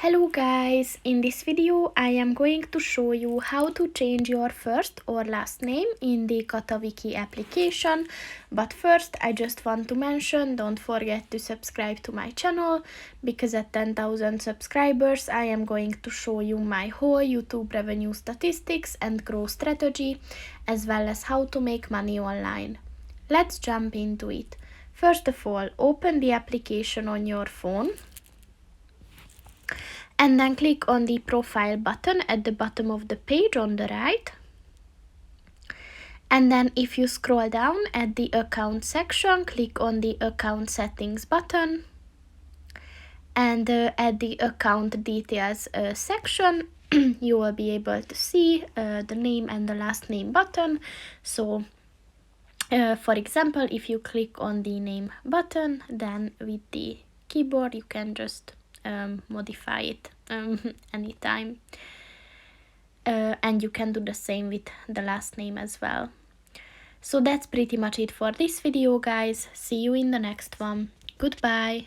Hello guys, in this video I am going to show you how to change your first or last name in the Katawiki application. But first I just want to mention, don't forget to subscribe to my channel, because at 10,000 subscribers I am going to show you my whole YouTube revenue statistics and growth strategy, as well as how to make money online. Let's jump into it. First of all, open the application on your phone. And then click on the profile button at the bottom of the page on the right. And then if you scroll down at the account section, click on the account settings button. And at the account details section, you will be able to see the name and the last name button. So for example, if you click on the name button, then with the keyboard you can just modify it anytime, and you can do the same with the last name as well. So that's pretty much it for this video, guys. See you in the next one. Goodbye.